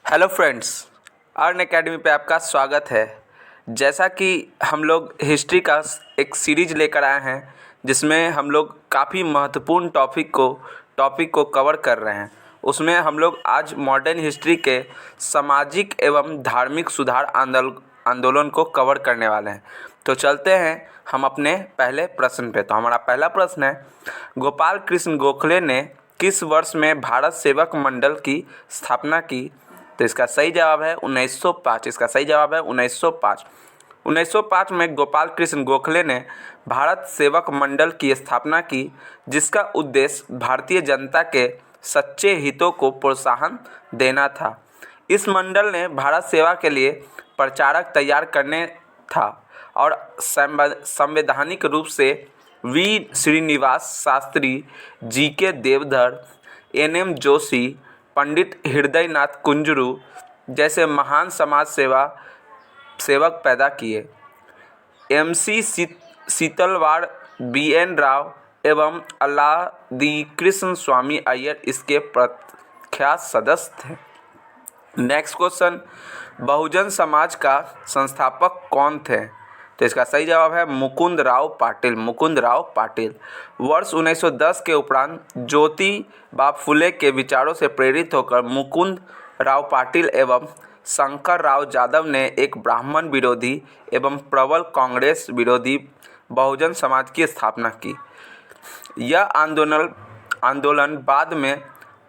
Hello friends, earn academy पे आपका स्वागत है। जैसा कि हम लोग हिस्ट्री का एक सीरीज लेकर आए हैं जिसमें हम लोग काफ़ी महत्वपूर्ण टॉपिक को कवर कर रहे हैं। उसमें हम लोग आज मॉडर्न हिस्ट्री के सामाजिक एवं धार्मिक सुधार आंदोलन को कवर करने वाले हैं। तो चलते हैं हम अपने पहले प्रश्न पे। तो हमारा पहला प्रश्न है, गोपाल कृष्ण गोखले ने किस वर्ष में भारत सेवक मंडल की स्थापना की? तो इसका सही जवाब है 1905। इसका सही जवाब है 1905। 1905 में गोपाल कृष्ण गोखले ने भारत सेवक मंडल की स्थापना की, जिसका उद्देश्य भारतीय जनता के सच्चे हितों को प्रोत्साहन देना था। इस मंडल ने भारत सेवा के लिए प्रचारक तैयार करने था और संवैधानिक रूप से वी श्रीनिवास शास्त्री, जी.के. देवधर, एन.एम. जोशी, पंडित हृदयनाथ कुंजरू जैसे महान समाज सेवक पैदा किए। एम.सी. सीतलवाड़, बी.एन. राव एवं अल्लादी कृष्ण स्वामी अय्यर इसके प्रख्यात सदस्य थे। नेक्स्ट क्वेश्चन, बहुजन समाज का संस्थापक कौन थे? तो इसका सही जवाब है मुकुंद राव पाटिल। वर्ष 1910 के उपरांत ज्योतिबा फुले के विचारों से प्रेरित होकर मुकुंद राव पाटिल एवं शंकर राव यादव ने एक ब्राह्मण विरोधी एवं प्रबल कांग्रेस विरोधी बहुजन समाज की स्थापना की। यह आंदोलन बाद में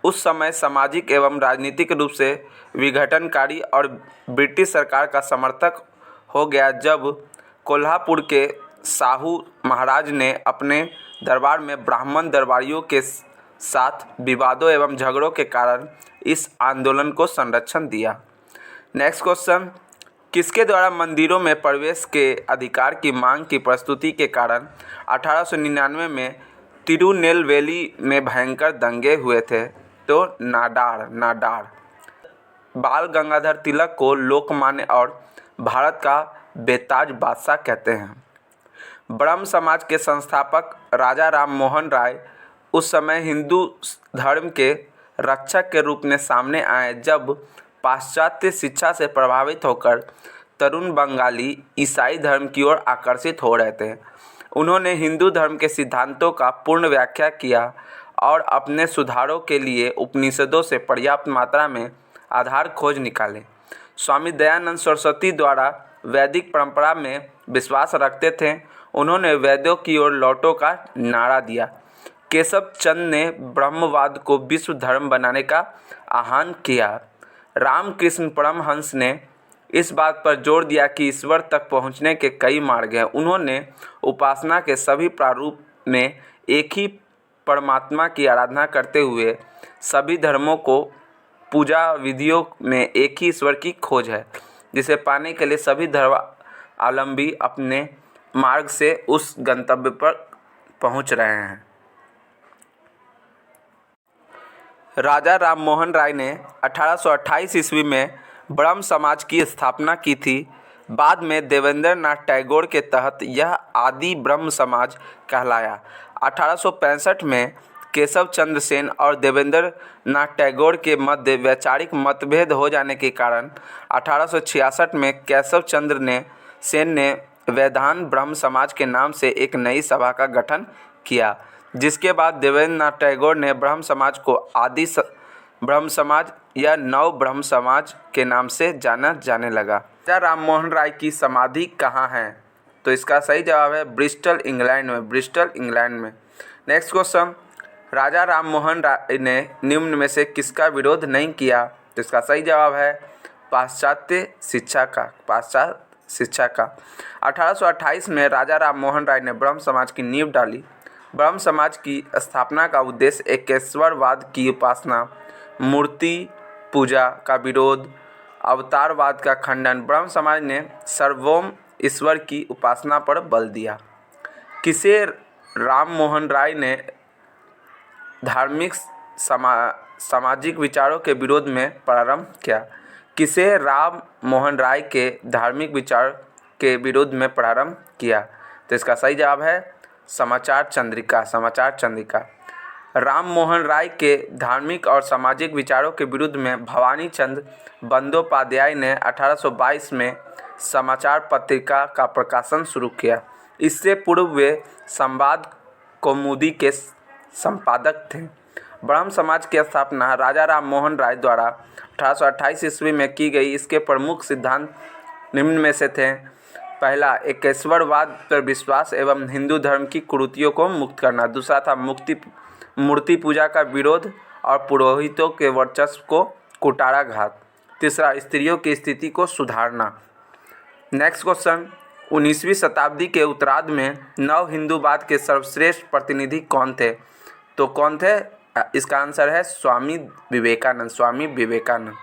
उस समय सामाजिक एवं राजनीतिक रूप से विघटनकारी और ब्रिटिश सरकार का समर्थक हो गया, जब कोल्हापुर के साहू महाराज ने अपने दरबार में ब्राह्मण दरबारियों के साथ विवादों एवं झगड़ों के कारण इस आंदोलन को संरक्षण दिया। नेक्स्ट क्वेश्चन, किसके द्वारा मंदिरों में प्रवेश के अधिकार की मांग की प्रस्तुति के कारण 1899 में तिरुनेलवेली में भयंकर दंगे हुए थे? तो नाडार। बाल गंगाधर तिलक को लोकमान्य और भारत का बेताज बादशाह कहते हैं। ब्रह्म समाज के संस्थापक राजा राम मोहन राय उस समय हिंदू धर्म के रक्षक के रूप में सामने आए, जब पाश्चात्य शिक्षा से प्रभावित होकर तरुण बंगाली ईसाई धर्म की ओर आकर्षित हो रहे थे। उन्होंने हिंदू धर्म के सिद्धांतों का पूर्ण व्याख्या किया और अपने सुधारों के लिए उपनिषदों से पर्याप्त मात्रा में आधार खोज निकाले। स्वामी दयानंद सरस्वती द्वारा वैदिक परंपरा में विश्वास रखते थे। उन्होंने वेदों की ओर लौटो का नारा दिया। केशव चंद ने ब्रह्मवाद को विश्व धर्म बनाने का आह्वान किया। रामकृष्ण परमहंस ने इस बात पर जोर दिया कि ईश्वर तक पहुंचने के कई मार्ग हैं। उन्होंने उपासना के सभी प्रारूप में एक ही परमात्मा की आराधना करते हुए सभी धर्मों को पूजा विधियों में एक ही ईश्वर की खोज है, जिसे पाने के लिए सभी धर्मावलंबी अपने मार्ग से उस गंतव्य पर पहुंच रहे हैं। राजा राम मोहन राय ने 1828 ईस्वी में ब्रह्म समाज की स्थापना की थी। बाद में देवेंद्र नाथ टैगोर के तहत यह आदि ब्रह्म समाज कहलाया। 1865 में केशव चंद्र सेन और देवेंद्र नाथ टैगोर के मध्य वैचारिक मतभेद हो जाने के कारण 1866 में केशव चंद्र सेन ने वैधान ब्रह्म समाज के नाम से एक नई सभा का गठन किया, जिसके बाद देवेंद्र नाथ टैगोर ने ब्रह्म समाज को आदि ब्रह्म समाज या नव ब्रह्म समाज के नाम से जाना जाने लगा। राजा राम मोहन राय की समाधि कहाँ है? तो इसका सही जवाब है ब्रिस्टल, इंग्लैंड में। नेक्स्ट क्वेश्चन, राजा राम मोहन राय ने निम्न में से किसका विरोध नहीं किया? तो इसका सही जवाब है पाश्चात्य शिक्षा का। 1828 में राजा राम मोहन राय ने ब्रह्म समाज की नींव डाली। ब्रह्म समाज की स्थापना का उद्देश्य एकेश्वरवाद की उपासना, मूर्ति पूजा का विरोध, अवतारवाद का खंडन। ब्रह्म समाज ने सर्वोम ईश्वर की उपासना पर बल दिया। किसे राम मोहन राय ने धार्मिक सामाजिक विचारों के विरोध में प्रारंभ किया? किसे राम मोहन राय के धार्मिक विचार के विरोध में प्रारंभ किया? तो इसका सही जवाब है समाचार चंद्रिका। राम मोहन राय के धार्मिक और सामाजिक विचारों के विरुद्ध में भवानी चंद्र बंदोपाध्याय ने 1822 में समाचार पत्रिका का प्रकाशन शुरू किया। इससे पूर्व वे संवाद कौमुदी के संपादक थे। ब्रह्म समाज की स्थापना राजा राम मोहन राय द्वारा 1828 ईस्वी में की गई। इसके प्रमुख सिद्धांत निम्न में से थे। पहला, एकेश्वरवाद पर विश्वास एवं हिंदू धर्म की कुरीतियों को मुक्त करना। दूसरा था मूर्ति पूजा का विरोध और पुरोहितों के वर्चस्व को कुठाराघात। तीसरा, स्त्रियों की स्थिति को सुधारना। नेक्स्ट क्वेश्चन, 19वीं शताब्दी के उत्तरार्ध में नव हिंदूवाद के सर्वश्रेष्ठ प्रतिनिधि कौन थे? तो कौन थे? इसका आंसर है स्वामी विवेकानंद। स्वामी विवेकानंद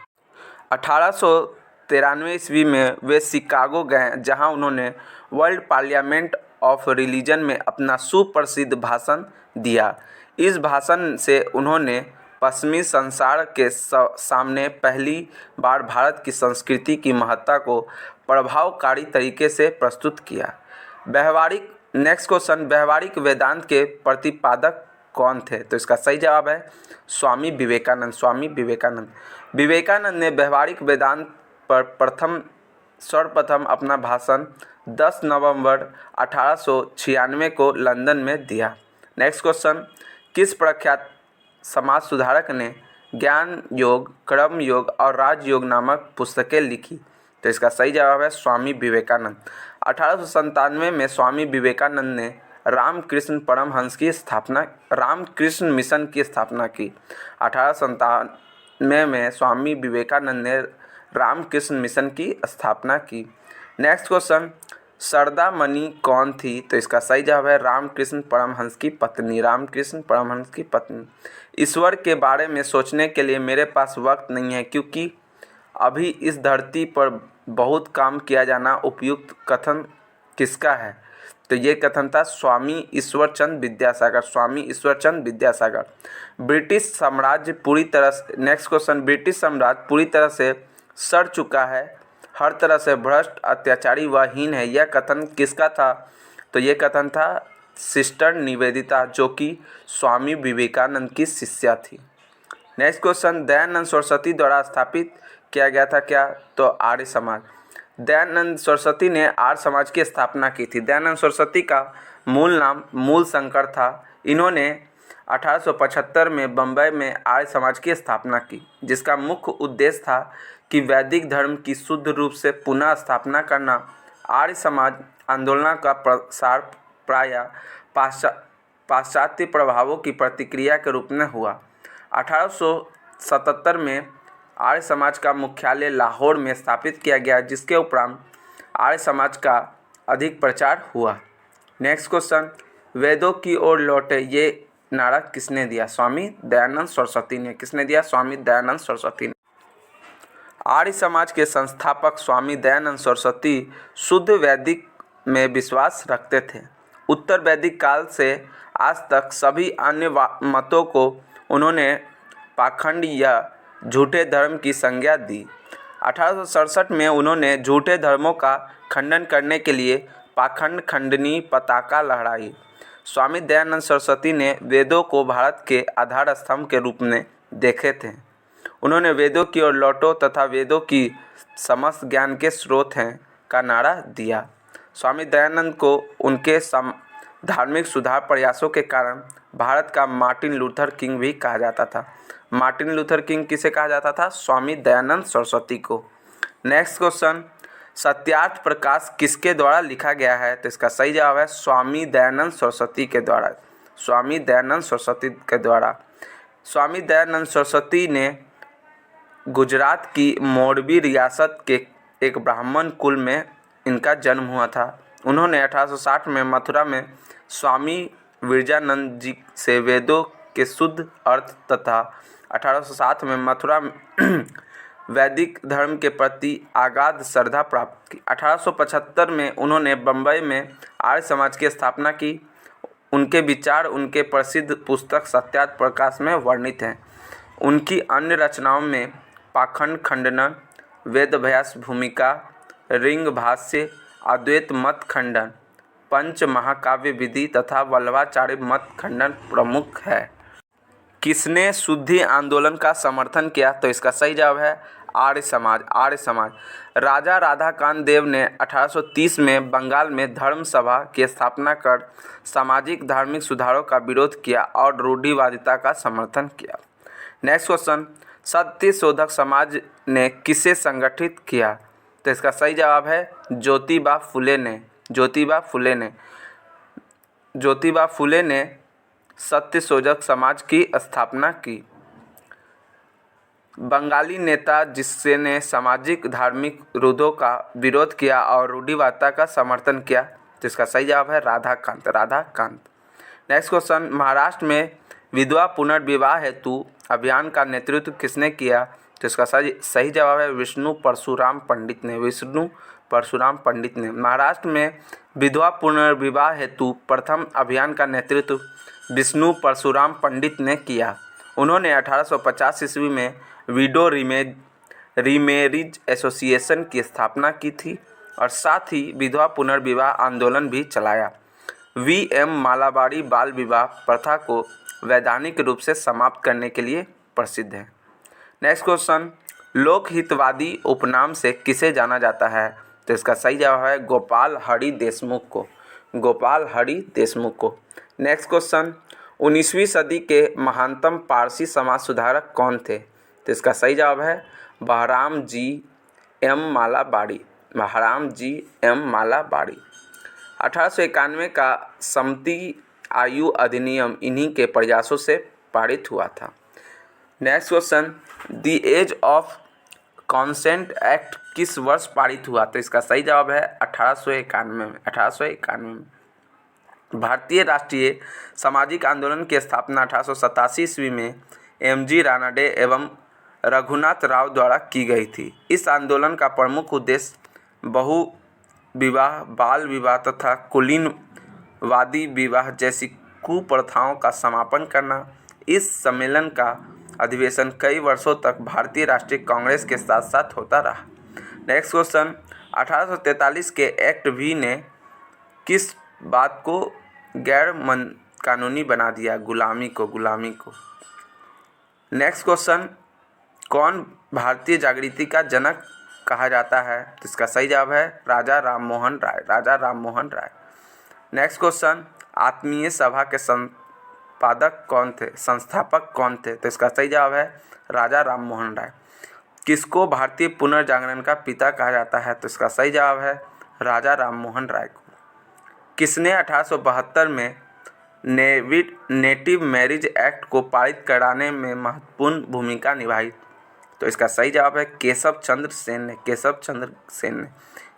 1893 ईस्वी में वे शिकागो गए, जहां उन्होंने वर्ल्ड पार्लियामेंट ऑफ रिलीजन में अपना सुप्रसिद्ध भाषण दिया। इस भाषण से उन्होंने पश्चिमी संसार के सामने पहली बार भारत की संस्कृति की महत्ता को प्रभावकारी तरीके से प्रस्तुत किया। नेक्स्ट क्वेश्चन, व्यवहारिक वेदांत के प्रतिपादक कौन थे? तो इसका सही जवाब है स्वामी विवेकानंद। स्वामी विवेकानंद ने व्यवहारिक वेदांत पर सर्वप्रथम अपना भाषण 10 नवंबर 1896 को लंदन में दिया। नेक्स्ट क्वेश्चन, किस प्रख्यात समाज सुधारक ने ज्ञान योग, कर्म योग और राजयोग नामक पुस्तकें लिखी? तो इसका सही जवाब है स्वामी विवेकानंद। 1897 में स्वामी विवेकानंद ने रामकृष्ण मिशन की स्थापना की। 1897 में स्वामी विवेकानंद ने रामकृष्ण मिशन की स्थापना की। नेक्स्ट क्वेश्चन, शारदा मणि कौन थी? तो इसका सही जवाब है रामकृष्ण परमहंस की पत्नी। रामकृष्ण परमहंस की पत्नी। ईश्वर के बारे में सोचने के लिए मेरे पास वक्त नहीं है, क्योंकि अभी इस धरती पर बहुत काम किया जाना उपयुक्त कथन किसका है? तो ये कथन था स्वामी ईश्वरचंद विद्यासागर। स्वामी ईश्वरचंद विद्यासागर। ब्रिटिश साम्राज्य पूरी तरह से सड़ चुका है, हर तरह से भ्रष्ट, अत्याचारी व हीन है। यह कथन किसका था? तो ये कथन था सिस्टर निवेदिता, जो कि स्वामी विवेकानंद की शिष्या थी। नेक्स्ट क्वेश्चन, दयानंद सरस्वती द्वारा स्थापित किया गया था क्या? तो आर्य समाज। दयानंद सरस्वती ने आर्य समाज की स्थापना की थी। दयानंद सरस्वती का मूल नाम मूलशंकर था। इन्होंने 1875 में बम्बई में आर्य समाज की स्थापना की, जिसका मुख्य उद्देश्य था कि वैदिक धर्म की शुद्ध रूप से पुनः स्थापना करना। आर्य समाज आंदोलन का प्रसार प्रायः पाश्चात्य प्रभावों की प्रतिक्रिया के रूप में हुआ। 1877 में आर्य समाज का मुख्यालय लाहौर में स्थापित किया गया, जिसके उपरांत आर्य समाज का अधिक प्रचार हुआ। नेक्स्ट क्वेश्चन, वेदों की ओर लौटे ये नारा किसने दिया? स्वामी दयानंद सरस्वती ने। किसने दिया? स्वामी दयानंद सरस्वती ने। आर्य समाज के संस्थापक स्वामी दयानंद सरस्वती शुद्ध वैदिक में विश्वास रखते थे। उत्तर वैदिक काल से आज तक सभी अन्य मतों को उन्होंने पाखंड या झूठे धर्म की संज्ञा दी। 1867 में उन्होंने झूठे धर्मों का खंडन करने के लिए पाखंड खंडनी पताका लहराई। स्वामी दयानंद सरस्वती ने वेदों को भारत के आधार स्तंभ के रूप में देखे थे। उन्होंने वेदों की ओर लौटो तथा वेदों की समस्त ज्ञान के स्रोत हैं का नारा दिया। स्वामी दयानंद को उनके धार्मिक सुधार प्रयासों के कारण भारत का मार्टिन लूथर किंग भी कहा जाता था। मार्टिन लूथर किंग किसे कहा जाता था? स्वामी दयानंद सरस्वती को। नेक्स्ट क्वेश्चन, सत्यार्थ प्रकाश किसके द्वारा लिखा गया है? तो इसका सही जवाब है स्वामी दयानंद सरस्वती के द्वारा। स्वामी दयानंद सरस्वती के द्वारा। स्वामी दयानंद सरस्वती ने गुजरात की मोरबी रियासत के एक ब्राह्मण कुल में इनका जन्म हुआ था। उन्होंने 1860 में मथुरा में स्वामी विरजानंद जी से वेदों के शुद्ध अर्थ तथा 1807 में मथुरा वैदिक धर्म के प्रति अगाध श्रद्धा प्राप्त की। 1875 में उन्होंने बम्बई में आर्य समाज की स्थापना की। उनके विचार उनके प्रसिद्ध पुस्तक सत्यार्थ प्रकाश में वर्णित हैं। उनकी अन्य रचनाओं में पाखंड खंडन, वेदव्यास भूमिका, ऋंग भाष्य, अद्वैत मत खंडन, पंच महाकाव्य विधि तथा वल्लभाचार्य मत खंडन प्रमुख है। किसने शुद्धि आंदोलन का समर्थन किया? तो इसका सही जवाब है आर्य समाज। आर्य समाज। राजा राधाकांत देव ने 1830 में बंगाल में धर्म सभा की स्थापना कर सामाजिक धार्मिक सुधारों का विरोध किया और रूढ़िवादिता का समर्थन किया। नेक्स्ट क्वेश्चन, सत्य शोधक समाज ने किसे संगठित किया? तो इसका सही जवाब है ज्योतिबा फुले ने। ज्योतिबा फुले ने। ज्योतिबा फुले ने सत्य शोधक समाज की स्थापना की। बंगाली नेता जिसने सामाजिक धार्मिक रूढ़ियों का विरोध किया और रूढ़िवादिता का समर्थन किया, तो इसका सही जवाब है राधाकांत। राधाकांत। नेक्स्ट क्वेश्चन, महाराष्ट्र में विधवा पुनर्विवाह हेतु अभियान का नेतृत्व किसने किया? तो इसका सही जवाब है विष्णु परशुराम पंडित ने। विष्णु परशुराम पंडित ने। महाराष्ट्र में विधवा पुनर्विवाह हेतु प्रथम अभियान का नेतृत्व विष्णु परशुराम पंडित ने किया। उन्होंने 1850 ईस्वी में विडो रीमेरिज एसोसिएशन की स्थापना की थी और साथ ही विधवा पुनर्विवाह आंदोलन भी चलाया। वी.एम. मालाबारी बाल विवाह प्रथा को वैधानिक रूप से समाप्त करने के लिए प्रसिद्ध है। नेक्स्ट क्वेश्चन, लोकहितवादी उपनाम से किसे जाना जाता है? तो इसका सही जवाब है गोपाल हरि देशमुख को। गोपाल हरि देशमुख को। नेक्स्ट क्वेश्चन, 19वीं सदी के महानतम पारसी समाज सुधारक कौन थे? तो इसका सही जवाब है Behramji M Malabari. Behramji M Malabari. 1891 का समती आयु अधिनियम इन्हीं के प्रयासों से पारित हुआ था। Next question, the age of consent act किस वर्ष पारित हुआ? तो इसका सही जवाब है 1891 में। 1891 में। भारतीय राष्ट्रीय सामाजिक आंदोलन की स्थापना 1887 ईस्वी में एम.जी. रानडे एवं रघुनाथ राव द्वारा की गई थी। इस आंदोलन का प्रमुख उद्देश्य बहु विवाह, बाल विवाह तथा कुलीनवादी विवाह जैसी कुप्रथाओं का समापन करना। इस सम्मेलन का अधिवेशन कई वर्षों तक भारतीय राष्ट्रीय कांग्रेस के साथ साथ होता रहा। नेक्स्ट क्वेश्चन, 1843 के एक्ट भी ने किस बात को गैर कानूनी बना दिया? गुलामी को। नेक्स्ट क्वेश्चन, कौन भारतीय जागृति का जनक कहा जाता है? तो इसका सही जवाब है राजा राममोहन राय। राजा राममोहन राय। नेक्स्ट क्वेश्चन, आत्मीय सभा के संस्थापक कौन थे? तो इसका सही जवाब है राजा राममोहन राय। किसको भारतीय पुनर्जागरण का पिता कहा जाता है? तो इसका सही जवाब है राजा राममोहन राय को। किसने 1872 में नेटिव मैरिज एक्ट को पारित कराने में महत्वपूर्ण भूमिका निभाई? तो इसका सही जवाब है केशव चंद्र सेन ने। केशव चंद्र सेन ने।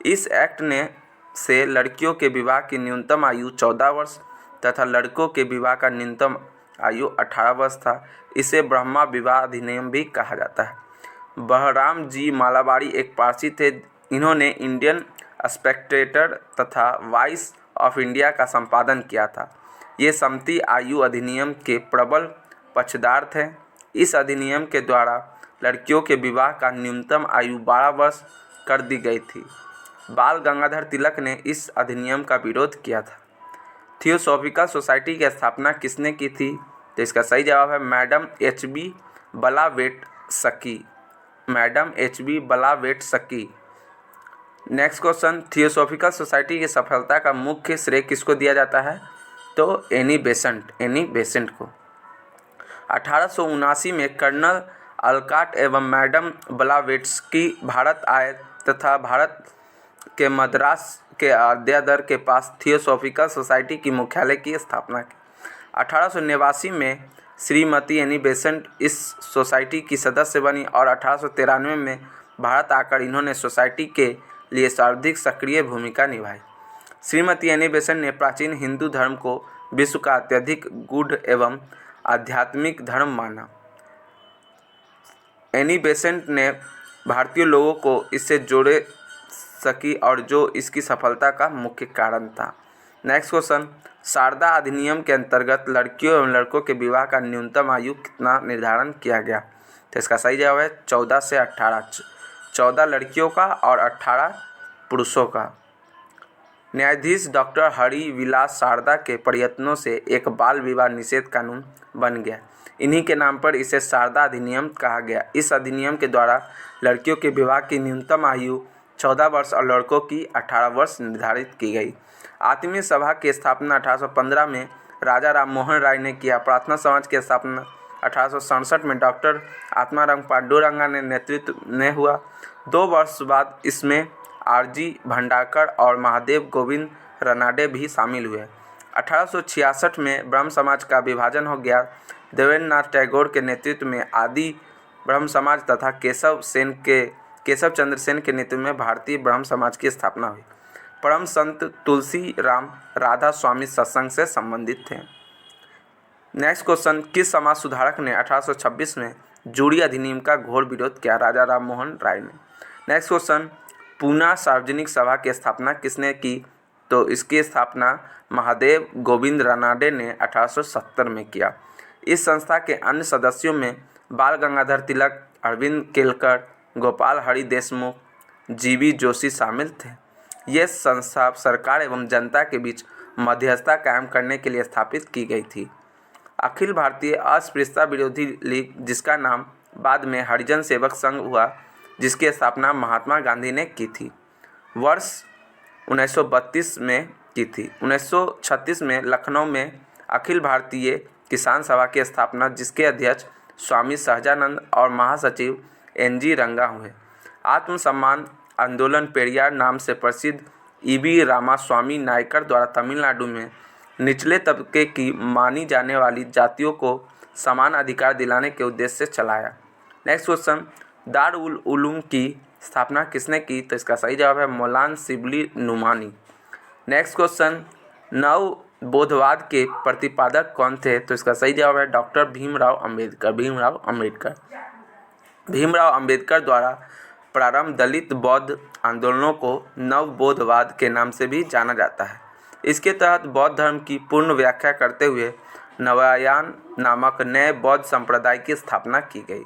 इस एक्ट ने से लड़कियों के विवाह की न्यूनतम आयु 14 वर्ष तथा लड़कों के विवाह का न्यूनतम आयु 18 वर्ष था। इसे ब्रह्मा विवाह अधिनियम भी कहा जाता है। बहराम जी मालाबारी एक पारसी थे। इन्होंने इंडियन स्पेक्टेटर तथा वॉइस ऑफ इंडिया का संपादन किया था। ये समती आयु अधिनियम के प्रबल पक्षधर थे। इस अधिनियम के द्वारा लड़कियों के विवाह का न्यूनतम आयु 12 वर्ष कर दी गई थी। बाल गंगाधर तिलक ने इस अधिनियम का विरोध किया था। थियोसॉफिकल सोसाइटी की स्थापना किसने की थी? तो इसका सही जवाब है madam H B. Blavatsky. Madam H B. Blavatsky. Next question, theosophical society की सफलता का मुख्य श्रेय किसको दिया जाता है? तो एनी बेसेंट को। 1879 में कर्नल अलकाट एवं मैडम ब्लावेट्स्की भारत आए तथा भारत के मद्रास के अद्यादर के पास थियोसॉफिकल सोसाइटी की मुख्यालय की स्थापना की। 1889 में श्रीमती एनी बेसेंट इस सोसाइटी की सदस्य बनी और 1893 में भारत आकर इन्होंने सोसाइटी के लिए सर्वाधिक सक्रिय भूमिका निभाई। श्रीमती एनी बेसेंट ने प्राचीन हिंदू धर्म को विश्व का अत्यधिक गूढ़ एवं आध्यात्मिक धर्म माना। एनी बेसेंट ने भारतीय लोगों को इससे जोड़े सकी और जो इसकी सफलता का मुख्य कारण था। नेक्स्ट क्वेश्चन, शारदा अधिनियम के अंतर्गत लड़कियों एवं लड़कों के विवाह का न्यूनतम आयु कितना निर्धारण किया गया? तो इसका सही जवाब है 14 से 18। 14 लड़कियों का और 18 पुरुषों का। न्यायाधीश डॉक्टर हरि विलास सारदा के प्रयत्नों से एक बाल विवाह निषेध कानून बन गया। इन्हीं के नाम पर इसे सारदा अधिनियम कहा गया। इस अधिनियम के द्वारा लड़कियों के विवाह की न्यूनतम आयु 14 वर्ष और लड़कों की 18 वर्ष निर्धारित की गई। आठवीं सभा की स्थापना 1815 में राजा राम मोहन राय ने किया। प्रार्थना समाज की स्थापना 1867 में डॉक्टर आत्माराम पांडुरंगा ने नेतृत्व में हुआ। 2 वर्ष बाद इसमें आरजी भंडारकर और महादेव गोविंद रनाडे भी शामिल हुए। 1866 में ब्रह्म समाज का विभाजन हो गया। देवेंद्र नाथ टैगोर के नेतृत्व में आदि ब्रह्म समाज तथा केशव चंद्र सेन के नेतृत्व में भारतीय ब्रह्म समाज की स्थापना हुई। परम संत तुलसी राम राधा स्वामी सत्संग से संबंधित थे। नेक्स्ट क्वेश्चन, किस समाज सुधारक ने 1826 में जूरी अधिनियम का घोर विरोध किया? राजा राम मोहन राय ने। नेक्स्ट क्वेश्चन, पूना सार्वजनिक सभा की स्थापना किसने की? तो इसकी स्थापना महादेव गोविंद रनाडे ने 1870 में किया। इस संस्था के अन्य सदस्यों में बाल गंगाधर तिलक, अरविंद केलकर, गोपाल हरि देशमुख, जीवी जोशी शामिल थे। ये संस्था सरकार एवं जनता के बीच मध्यस्थता कायम करने के लिए स्थापित की गई थी। अखिल भारतीय अस्पृश्यता विरोधी लीग, जिसका नाम बाद में हरिजन सेवक संघ हुआ, जिसकी स्थापना महात्मा गांधी ने की थी, वर्ष 1932 में की थी। 1936 में लखनऊ में अखिल भारतीय किसान सभा की स्थापना, जिसके अध्यक्ष स्वामी सहजानंद और महासचिव एन.जी. रंगा हुए। आत्मसम्मान आंदोलन पेरियार नाम से प्रसिद्ध ई.बी. रामास्वामी नायकर द्वारा तमिलनाडु में निचले तबके की मानी जाने वाली जातियों को समान अधिकार दिलाने के उद्देश्य से चलाया। नेक्स्ट क्वेश्चन, दारुल उलूम की स्थापना किसने की? तो इसका सही जवाब है मौलाना शिबली नुमानी। नेक्स्ट क्वेश्चन, नव बोधवाद के प्रतिपादक कौन थे? तो इसका सही जवाब है डॉक्टर भीमराव अंबेडकर द्वारा प्रारंभ दलित बौद्ध आंदोलनों को नव बोधवाद के नाम से भी जाना जाता है। इसके तहत बौद्ध धर्म की पूर्ण व्याख्या करते हुए नवायान नामक नए बौद्ध संप्रदाय की स्थापना की गई।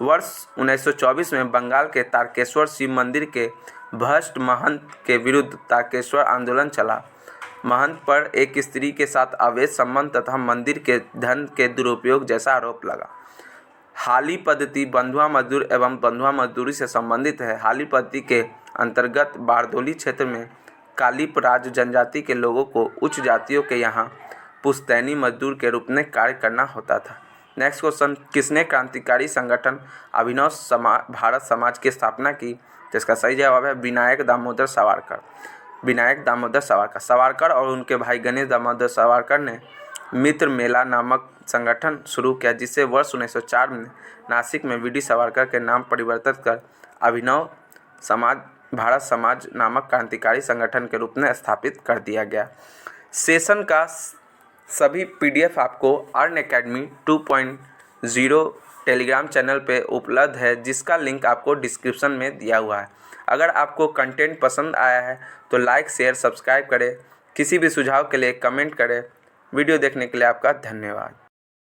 वर्ष 1924 में बंगाल के तारकेश्वर शिव मंदिर के भ्रष्ट महंत के विरुद्ध तारकेश्वर आंदोलन चला। महंत पर एक स्त्री के साथ अवैध संबंध तथा मंदिर के धन के दुरुपयोग जैसा आरोप लगा। हाली पद्धति बंधुआ मजदूर एवं बंधुआ मजदूरी से संबंधित है। हाली पद्धति के अंतर्गत बारदोली क्षेत्र में कालिप राज जनजाति के लोगों को उच्च जातियों के यहाँ पुश्तैनी मजदूर के रूप में कार्य करना होता था। नेक्स्ट क्वेश्चन, किसने क्रांतिकारी संगठन अभिनव भारत समाज की स्थापना की? जिसका सही जवाब है विनायक दामोदर सावरकर। सावरकर और उनके भाई गणेश दामोदर सावरकर ने मित्र मेला नामक संगठन शुरू किया, जिसे वर्ष 1904 में नासिक में वी.डी. सावरकर के नाम परिवर्तित कर अभिनव भारत समाज नामक क्रांतिकारी संगठन के रूप में स्थापित कर दिया गया। सेशन का सभी PDF आपको अर्न अकेडमी 2.0 टेलीग्राम चैनल पे उपलब्ध है, जिसका लिंक आपको डिस्क्रिप्शन में दिया हुआ है। अगर आपको कंटेंट पसंद आया है तो लाइक, शेयर, सब्सक्राइब करें। किसी भी सुझाव के लिए कमेंट करें। वीडियो देखने के लिए आपका धन्यवाद।